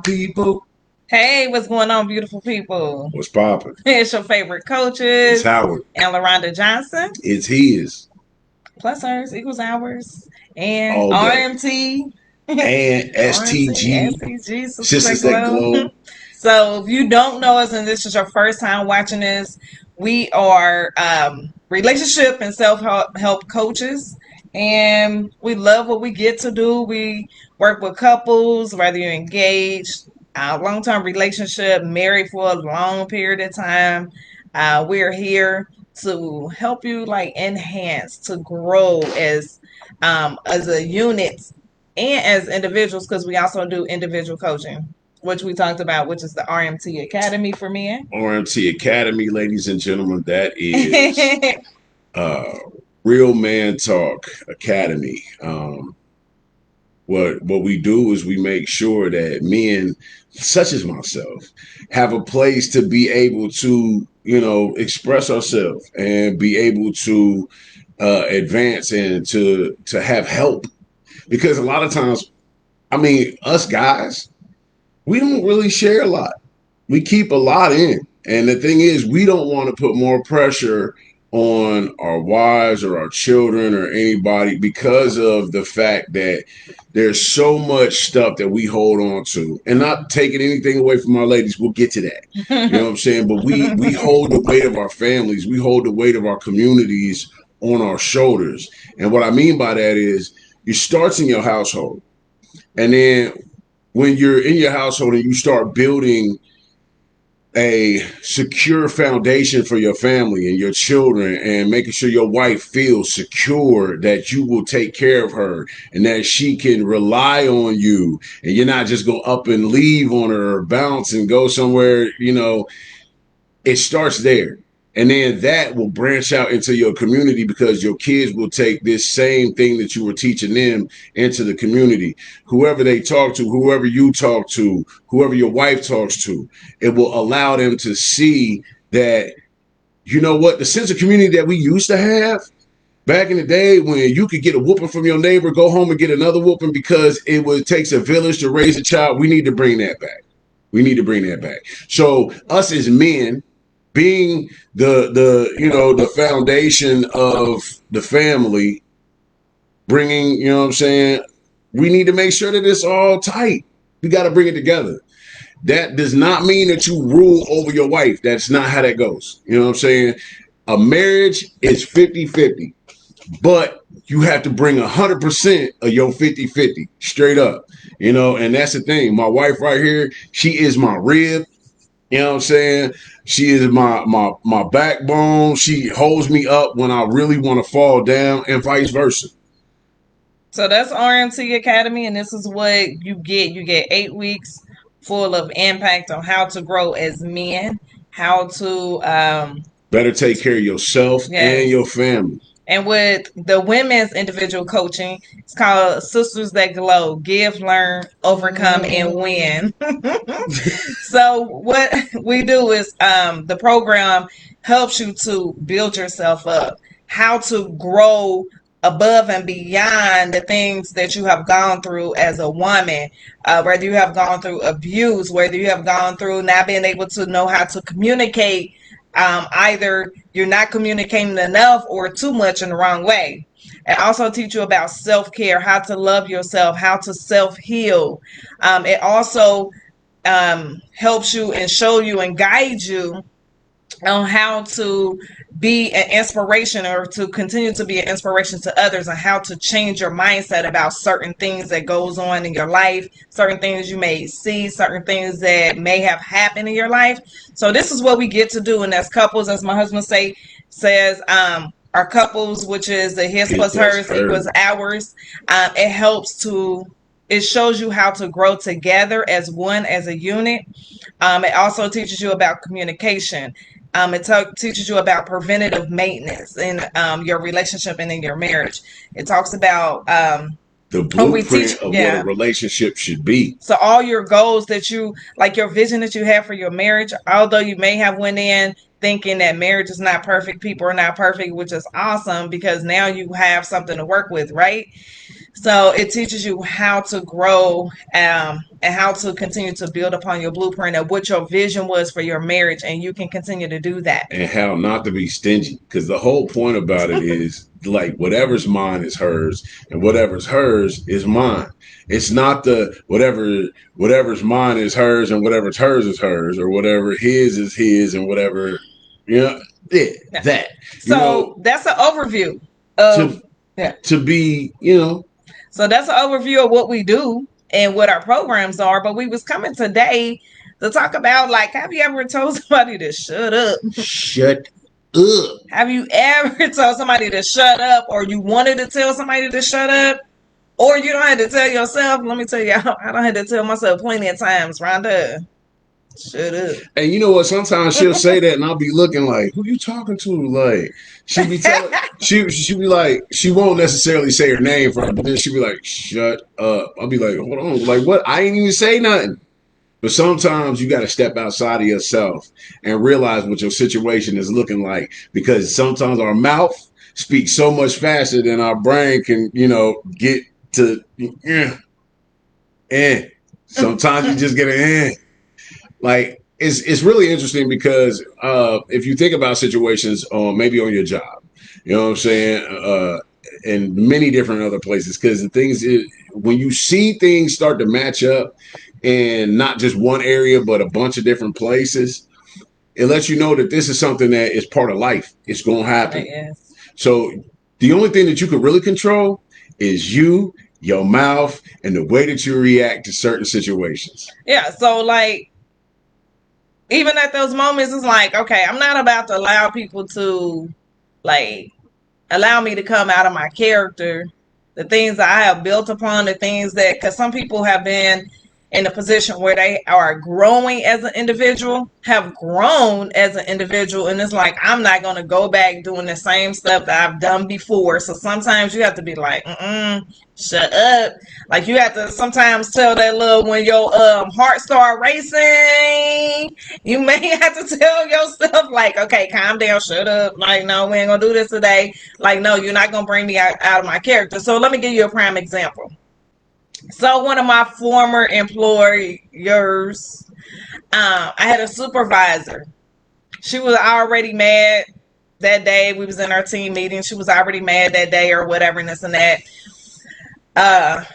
people. Hey, what's going on, beautiful people? What's poppin'? It's your favorite It's coaches Howard. and LaRhonda Johnson. It's his Plus hers equals ours. And all day. RMT. And RMT, STG, STG, Sisters That Sisters That Glow. Glow. So if you don't know us and this is your first time watching this, we are relationship and self-help coaches. And we love what we get to do. We work with couples, whether you're engaged, long-term relationship, married for a long period of time. We're here to help you like enhance, to grow as a unit and as individuals, because we also do individual coaching, which we talked about, which is the RMT Academy for men. RMT Academy, ladies and gentlemen, that is uh, Real Man Talk Academy. What we do is we make sure that men, such as myself, have a place to be able to, express ourselves and be able to advance and to have help. Because a lot of times, I mean, us guys, we don't really share a lot. We keep a lot in. And the thing is, we don't want to put more pressure on our wives or our children or anybody because of the fact that there's so much stuff that we hold on to. And not taking anything away from our ladies, we'll get to that. You know what I'm saying? But we hold the weight of our families, we hold the weight of our communities on our shoulders. And what I mean by that is it starts in your household. And then when you're in your household and you start building a secure foundation for your family and your children and making sure your wife feels secure that you will take care of her and that she can rely on you and you're not just going up and leave on her or bounce and go somewhere, it starts there. And then that will branch out into your community because your kids will take this same thing that you were teaching them into the community. Whoever they talk to, whoever you talk to, whoever your wife talks to, it will allow them to see that, you know what, the sense of community that we used to have back in the day when you could get a whooping from your neighbor, go home and get another whooping because takes a village to raise a child. We need to bring that back. We need to bring that back. So us as men, being the foundation of the family, bringing, you know what I'm saying, we need to make sure that it's all tight. We got to bring it together. That does not mean that you rule over your wife. That's not how that goes. You know what I'm saying? A marriage is 50-50, but you have to bring 100% of your 50-50 straight up, and that's the thing. My wife right here, she is my rib. You know what I'm saying? She is my backbone. She holds me up when I really want to fall down and vice versa. So that's RMT Academy, and this is what you get. You get 8 weeks full of impact on how to grow as men, how to better take care of yourself and your family. And with the women's individual coaching, it's called Sisters That Glow. Give, learn, overcome, and win. So what we do is the program helps you to build yourself up, how to grow above and beyond the things that you have gone through as a woman, whether you have gone through abuse, whether you have gone through not being able to know how to communicate. Either you're not communicating enough or too much in the wrong way. It also teach you about self-care, how to love yourself, how to self-heal. It also helps you and show you and guide you on how to be an inspiration or to continue to be an inspiration to others, and how to change your mindset about certain things that goes on in your life, certain things you may see, certain things that may have happened in your life. So this is what we get to do. And as couples, as my husband says, our couples, which is the his plus hers equals ours. It shows you how to grow together as one, as a unit. It also teaches you about communication. It teaches you about preventative maintenance in your relationship and in your marriage. It talks about the blueprint of what a relationship should be. So all your goals that you, like your vision that you have for your marriage, although you may have went in thinking that marriage is not perfect, people are not perfect, which is awesome because now you have something to work with, right? So it teaches you how to grow and how to continue to build upon your blueprint of what your vision was for your marriage, and you can continue to do that. And how not to be stingy. Because the whole point about it is like whatever's mine is hers, and whatever's hers is mine. It's not the whatever's mine is hers, and whatever's hers is hers, or whatever his is his, and whatever you know that you So know that's an overview of to yeah. to be So that's an overview of what we do and what our programs are. But we was coming today to talk about, like, have you ever told somebody to shut up? shut up. Have you ever told somebody to shut up, or you wanted to tell somebody to shut up? Or you don't have to tell yourself. Let me tell you, I don't have to tell myself plenty of times, Rhonda, shut up. And you know what? Sometimes she'll say that, and I'll be looking like, "Who you talking to?" Like she'll be telling, she'll be like, she won't necessarily say her name for her, but then she'll be like, "Shut up." I'll be like, "Hold on, like what? I ain't even say nothing." But sometimes you got to step outside of yourself and realize what your situation is looking like, because sometimes our mouth speaks so much faster than our brain can, get to. Eh, eh. Sometimes you just get an eh. Like it's really interesting because if you think about situations maybe on your job, you know what I'm saying, and many different other places, because the things is, when you see things start to match up in not just one area but a bunch of different places, it lets you know that this is something that is part of life. It's going to happen. Yes. So the only thing that you can really control is you, your mouth, and the way that you react to certain situations. Yeah. So, like, even at those moments, it's like, okay, I'm not about to allow people to, like, allow me to come out of my character, the things that I have built upon, the things that, because some people have been in a position where they are growing as an individual, have grown as an individual, and it's like, I'm not going to go back doing the same stuff that I've done before. So sometimes you have to be like, shut up. Like, you have to sometimes tell that little, when your heart start racing, you may have to tell yourself, like, okay, calm down, shut up. Like, no, we ain't gonna do this today. Like, no, you're not gonna bring me out of my character. So let me give you a prime example. So one of my former employers, I had a supervisor. She was already mad that day. We was in our team meeting. She was already mad that day or whatever, and this and that.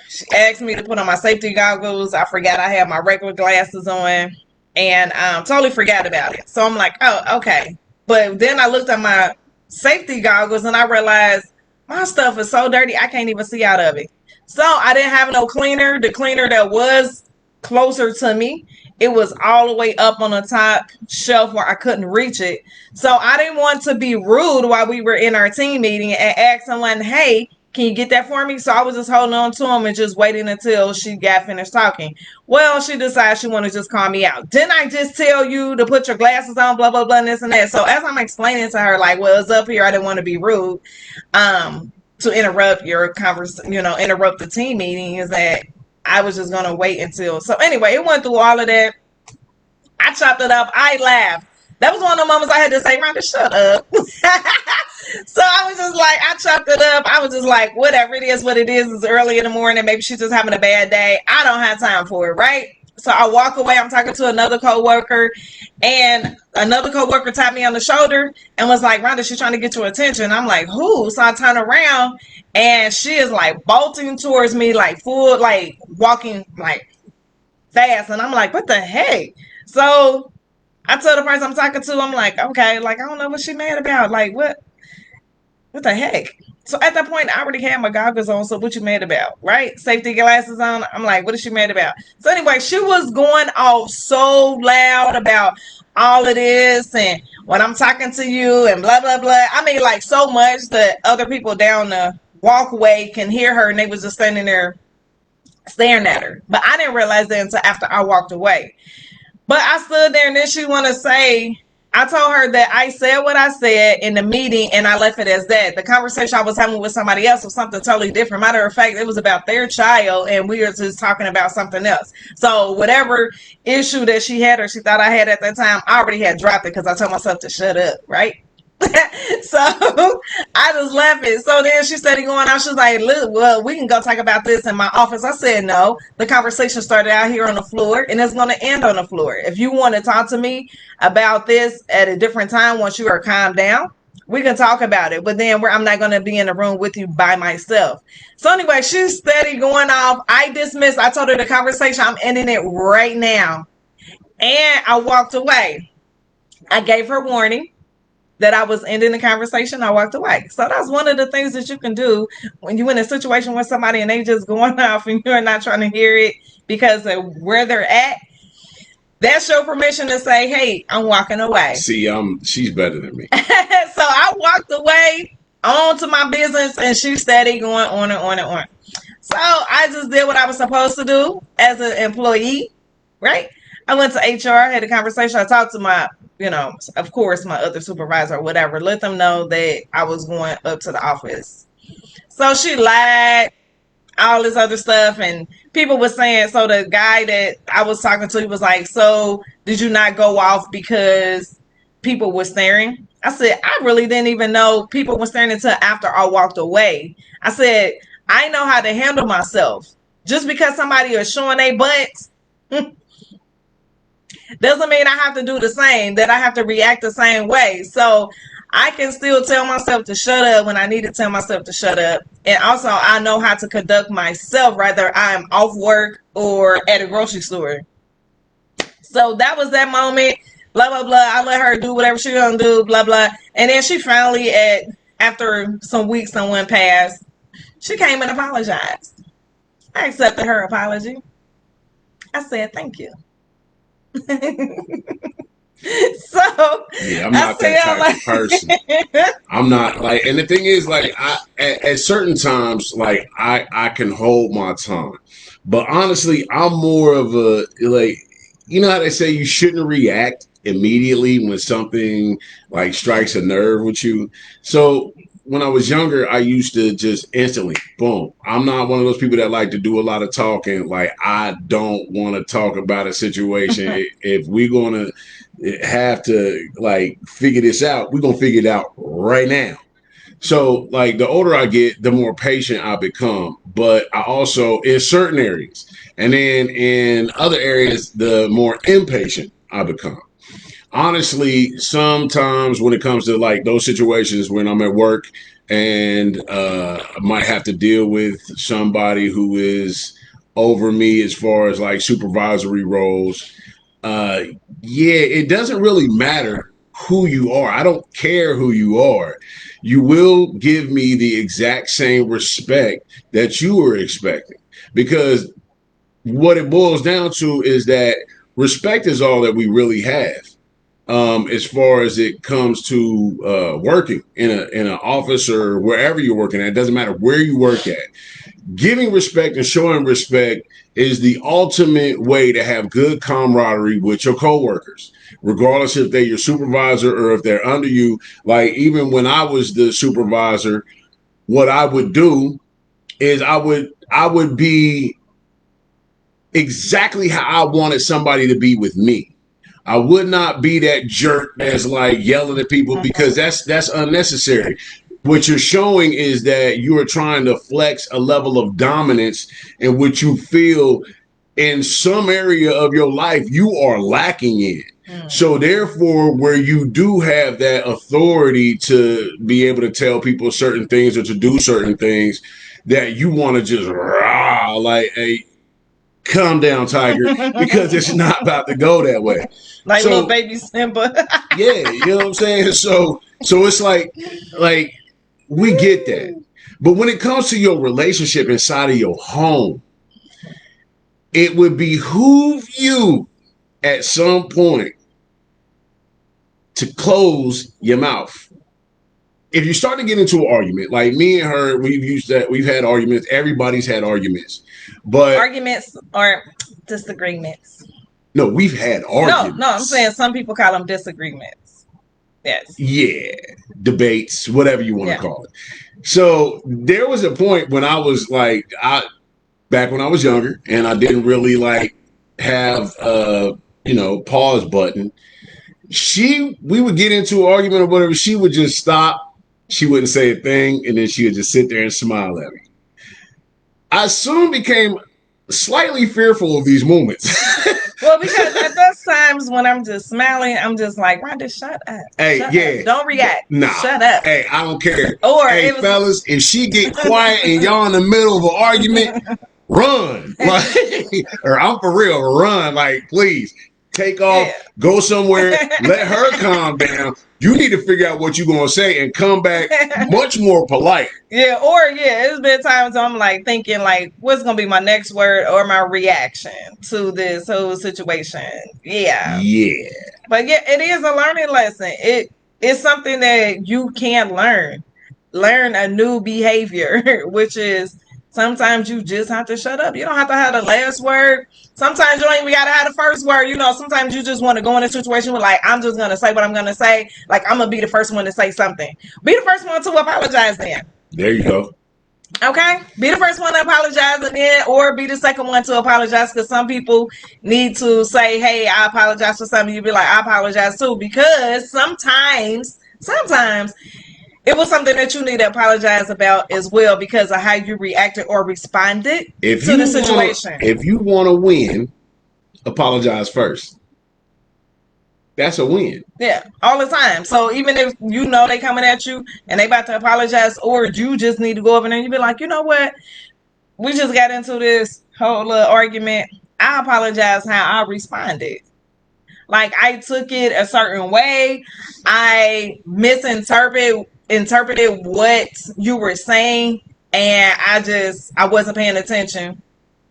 She asked me to put on my safety goggles. I forgot I had my regular glasses on, and totally forgot about it. So I'm like, oh, okay. But then I looked at my safety goggles and I realized my stuff is so dirty I can't even see out of it. So I didn't have no cleaner. The cleaner that was closer to me, it was all the way up on the top shelf where I couldn't reach it. So I didn't want to be rude while we were in our team meeting and ask someone, hey, can you get that for me? So I was just holding on to him and just waiting until she got finished talking. Well, she decided she wanted to just call me out. Didn't I just tell you to put your glasses on, blah, blah, blah, and this and that? So as I'm explaining to her, like, well, it's up here. I didn't want to be rude. To interrupt your conversation, interrupt the team meeting, is that I was just going to wait until. So anyway, it went through all of that. I chopped it up. I laughed. That was one of the moments I had to say, Rhonda, shut up. So I was just like, I chopped it up. I was just like, whatever it is, what it is. It's early in the morning. Maybe she's just having a bad day. I don't have time for it, right? So I walk away. I'm talking to another coworker, and another coworker tapped me on the shoulder and was like, Rhonda, she's trying to get your attention. I'm like, who? So I turn around, and she is like bolting towards me, like full, like walking like fast. And I'm like, what the heck? So I tell the person I'm talking to, I'm like, okay, like, I don't know what she mad about. Like, what the heck? So at that point, I already had my goggles on. So what you mad about, right? Safety glasses on. I'm like, what is she mad about? So anyway, she was going off so loud about all of this and when I'm talking to you and blah, blah, blah. I mean, like, so much that other people down the walkway can hear her, and they was just standing there staring at her. But I didn't realize that until after I walked away. But I stood there, and then she want to say, I told her that I said what I said in the meeting, and I left it as that. The conversation I was having with somebody else was something totally different. Matter of fact, it was about their child, and we were just talking about something else. So whatever issue that she had or she thought I had at that time, I already had dropped it because I told myself to shut up, right? So I just left it. So then she started going out. She was like, look, well, we can go talk about this in my office. I said, no. The conversation started out here on the floor and it's going to end on the floor. If you want to talk to me about this at a different time, once you are calmed down, we can talk about it. But then I'm not going to be in the room with you by myself. So anyway, she's steady going off. I dismissed. I told her the conversation, I'm ending it right now. And I walked away. I gave her warning that I was ending the conversation. I walked away. So that's one of the things that you can do when you're in a situation with somebody and they just going off and you're not trying to hear it because of where they're at. That's your permission to say, hey, I'm walking away. See, she's better than me. So I walked away on to my business and she steady going on and on and on. So I just did what I was supposed to do as an employee, right? I went to HR, had a conversation. I talked to my, of course, my other supervisor or whatever, let them know that I was going up to the office. So she lied, all this other stuff. And people were saying, so the guy that I was talking to, he was like, so did you not go off because people were staring? I said, I really didn't even know people were staring until after I walked away. I said, I know how to handle myself. Just because somebody is showing their butts doesn't mean I have to do the same, that I have to react the same way. So I can still tell myself to shut up when I need to tell myself to shut up. And also I know how to conduct myself, whether I'm off work or at a grocery store. So that was that moment. Blah, blah, blah. I let her do whatever she gonna do, blah, blah. And then she finally, after some weeks and went past, she came and apologized. I accepted her apology. I said, thank you. So yeah, I'm not that type of person. I'm not like, and the thing is, like, at certain times, like, I can hold my tongue, but honestly, I'm more of a, like, you know how they say you shouldn't react immediately when something like strikes a nerve with you. So when I was younger, I used to just instantly, boom. I'm not one of those people that like to do a lot of talking. Like, I don't want to talk about a situation. If we're going to have to, like, figure this out, we're going to figure it out right now. So, like, the older I get, the more patient I become. But I also, in certain areas, and then in other areas, the more impatient I become. Honestly, sometimes when it comes to, like, those situations when I'm at work and I might have to deal with somebody who is over me as far as, like, supervisory roles, uh, yeah, it doesn't really matter who you are. I don't care who you are. You will give me the exact same respect that you were expecting, because what it boils down to is that respect is all that we really have, as far as it comes to working in an office or wherever you're working at. It doesn't matter where you work at. Giving respect and showing respect is the ultimate way to have good camaraderie with your coworkers, regardless if they're your supervisor or if they're under you. Like, even when I was the supervisor, what I would do is I would be exactly how I wanted somebody to be with me. I would not be that jerk that's like yelling at people, because that's unnecessary. What you're showing is that you are trying to flex a level of dominance in which you feel in some area of your life you are lacking in. So therefore, where you do have that authority to be able to tell people certain things or to do certain things, that you want to just rah, like, hey, calm down, Tiger, because it's not about to go that way. Like So little baby Simba. yeah, you know what I'm saying? So it's like we get that. But when it comes to your relationship inside of your home, it would behoove you at some point to close your mouth. If you start to get into an argument, like me and her, we've had arguments. Everybody's had arguments. But Arguments or disagreements. no, we've had arguments. No, I'm saying some people call them disagreements. Yes. Yeah, debates, whatever you want to Yeah. call it. So there was a point when I was like, back when I was younger, and I didn't really like have pause button. we would get into an argument or whatever. She would just stop. She wouldn't say a thing, and then she would just sit there and smile at me. I soon became slightly fearful of these moments. Well, because at those times when I'm just smiling, I'm just like, Rhonda, shut up. Hey, shut yeah. up. Don't react. Nah. Shut up. Hey, I don't care. Or hey, fellas, if she get quiet and y'all in the middle of an argument, run. Like, or I'm for real, run. Like, please, take off, go somewhere, let her calm down. You need to figure out what you're going to say and come back much more polite. Yeah, or it's been times I'm like thinking like, what's going to be my next word or my reaction to this whole situation? Yeah. Yeah. But yeah, it is a learning lesson. It's something that you can learn a new behavior, which is sometimes you just have to shut up. You don't have to have the last word. Sometimes you don't even gotta have the first word. Sometimes you just want to go in a situation with like, I'm just gonna say what I'm gonna say. Like, I'm gonna be the first one to say something. Be the first one to apologize then. There you go. Okay? Be the first one to apologize again, or be the second one to apologize, because some people need to say, hey, I apologize for something. You be like, I apologize too, because sometimes it was something that you need to apologize about as well because of how you reacted or responded to the situation. If you want to win, apologize first. That's a win. Yeah, all the time. So even if they coming at you and they about to apologize, or you just need to go over there and you be like, you know what? We just got into this whole little argument. I apologize how I responded. Like, I took it a certain way. I interpreted what you were saying, and I wasn't paying attention,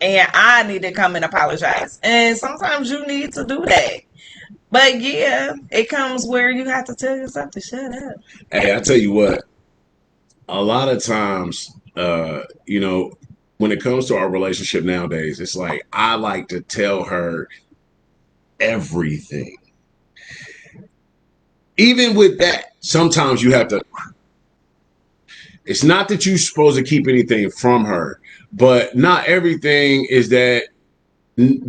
and I need to come and apologize. And sometimes you need to do that. But yeah, it comes where you have to tell yourself to shut up. Hey, I tell you what, a lot of times, when it comes to our relationship nowadays, it's like I like to tell her everything. Even with that, sometimes you have to. It's not that you're supposed to keep anything from her, but not everything is that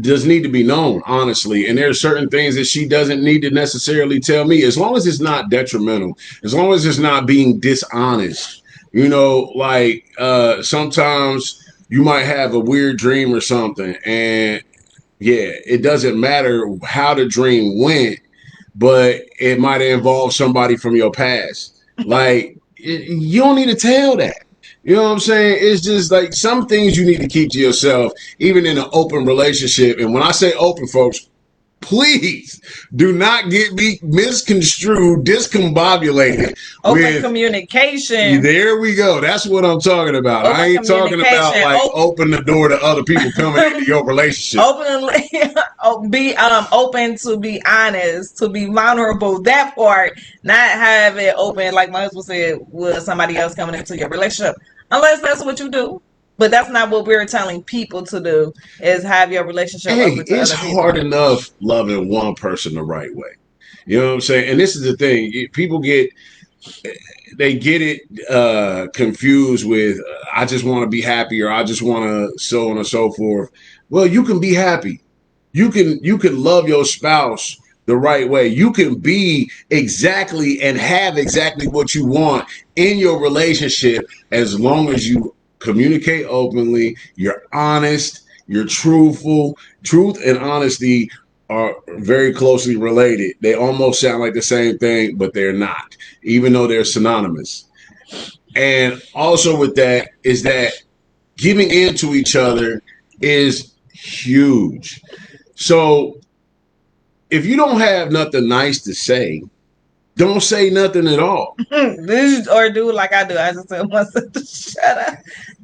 does need to be known, honestly. And there are certain things that she doesn't need to necessarily tell me, as long as it's not detrimental, as long as it's not being dishonest. Sometimes you might have a weird dream or something, and it doesn't matter how the dream went, but it might involve somebody from your past. Like, you don't need to tell that. You know what I'm saying? It's just like some things you need to keep to yourself, even in an open relationship. And when I say open, folks, please do not get me misconstrued, discombobulated. Open communication. There we go. That's what I'm talking about. I ain't talking about like open the door to other people coming into your relationship. Be open to be honest, to be vulnerable. That part, not have it open like my husband said, with somebody else coming into your relationship, unless that's what you do. But that's not what we're telling people to do, is have your relationship open to it's other people. hard enough loving one person the right way. You know what I'm saying? And this is the thing. People get it confused with, I just want to be happy, or I just want to so on and so forth. Well, you can be happy. You can love your spouse the right way. You can be exactly and have exactly what you want in your relationship, as long as you communicate openly, you're honest, you're truthful. Truth and honesty are very closely related. They almost sound like the same thing, but they're not, even though they're synonymous. And also with that is that giving in to each other is huge. So if you don't have nothing nice to say, don't say nothing at all. Or do like I do. I just tell myself to shut up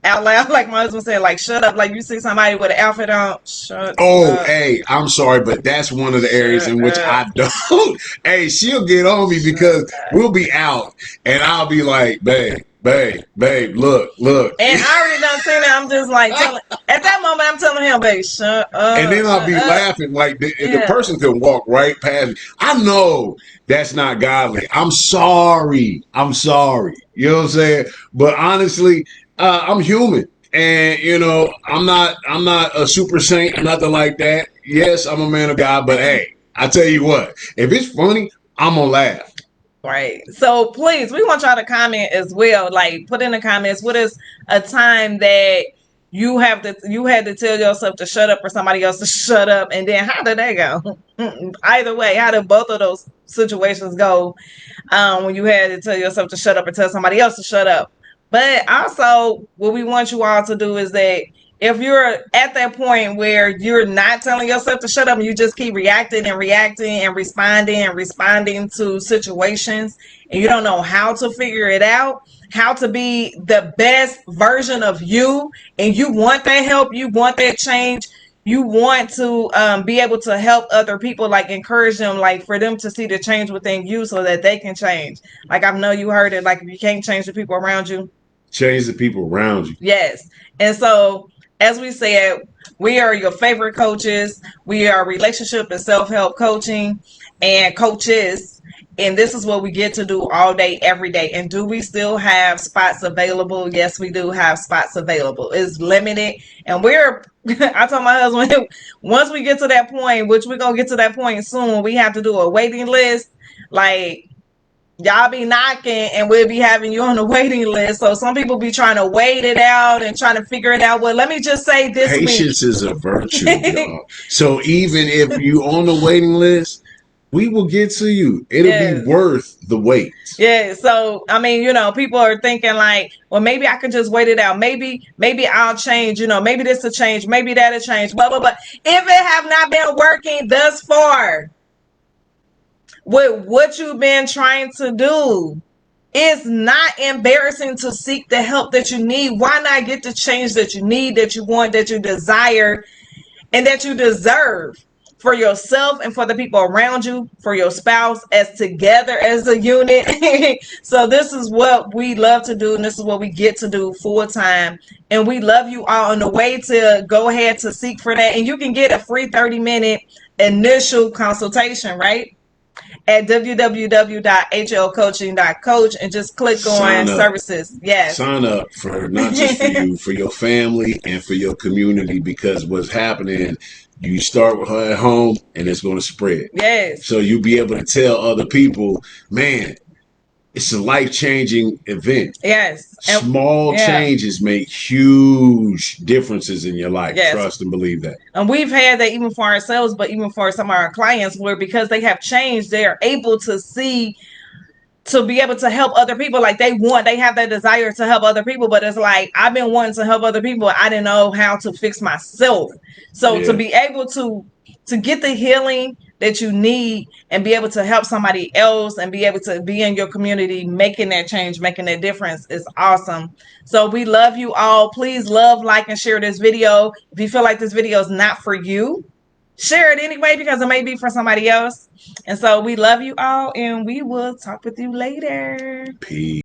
out loud. Like my husband said, like, shut up. Like you see somebody with an outfit on, shut up. Hey, I'm sorry, but that's one of the areas in which I don't. Hey, she'll get on me because we'll be out and I'll be like, babe, look. And I already done seen it. I'm just like, at that moment, I'm telling him, babe, shut up. And then I'll be laughing like the person can walk right past me. I know that's not godly. I'm sorry. You know what I'm saying? But honestly, I'm human. And, I'm not a super saint, nothing like that. Yes, I'm a man of God, but hey, I tell you what, if it's funny, I'm gonna laugh. Right. So please, we want y'all to comment as well. Like, put in the comments, what is a time that you had to tell yourself to shut up or somebody else to shut up, and then how did they go? Either way, how did both of those situations go? When you had to tell yourself to shut up and tell somebody else to shut up. But also, what we want you all to do is that if you're at that point where you're not telling yourself to shut up and you just keep reacting and reacting and responding to situations, and you don't know how to figure it out, how to be the best version of you, and you want that help, you want that change, you want to be able to help other people, like encourage them, like for them to see the change within you so that they can change. Like, I know you heard it, like, if you can't change the people around you, Change the people around you. yes. And so, as we said, we are your favorite coaches. We are relationship and self-help coaching and coaches. And this is what we get to do all day, every day. And do we still have spots available? Yes, we do have spots available. It's limited. And I told my husband, once we get to that point, which we're going to get to that point soon, we have to do a waiting list. Like, y'all be knocking and we'll be having you on the waiting list. So some people be trying to wait it out and trying to figure it out. Well, let me just say this Patience is a virtue, y'all. So even if you on the waiting list, we will get to you. It'll be worth the wait. Yeah. So, I mean, people are thinking like, well, maybe I could just wait it out. Maybe I'll change, maybe this will change. Maybe that'll change, blah, blah, blah. If it have not been working thus far with what you've been trying to do, it's not embarrassing to seek the help that you need. Why not get the change that you need, that you want, that you desire, and that you deserve for yourself and for the people around you, for your spouse, as together as a unit. So this is what we love to do, and this is what we get to do full time. And we love you all on the way to go ahead to seek for that. And you can get a free 30-minute initial consultation, right? At www.hlcoaching.coach and just click on services. Yes. Sign up for not just for you, for your family and for your community, because what's happening, you start with her at home and it's going to spread. Yes. So you'll be able to tell other people, man, it's a life-changing event. Yes. Small changes make huge differences in your life. Yes. Trust and believe that. And we've had that even for ourselves, but even for some of our clients, where because they have changed, they are able to see, to be able to help other people. Like they have that desire to help other people, but it's like, I've been wanting to help other people. I didn't know how to fix myself. So to be able to get the healing that you need and be able to help somebody else and be able to be in your community, making that change, making that difference is awesome. So we love you all. Please love, like, and share this video. If you feel like this video is not for you, share it anyway, because it may be for somebody else. And so we love you all, and we will talk with you later. Peace.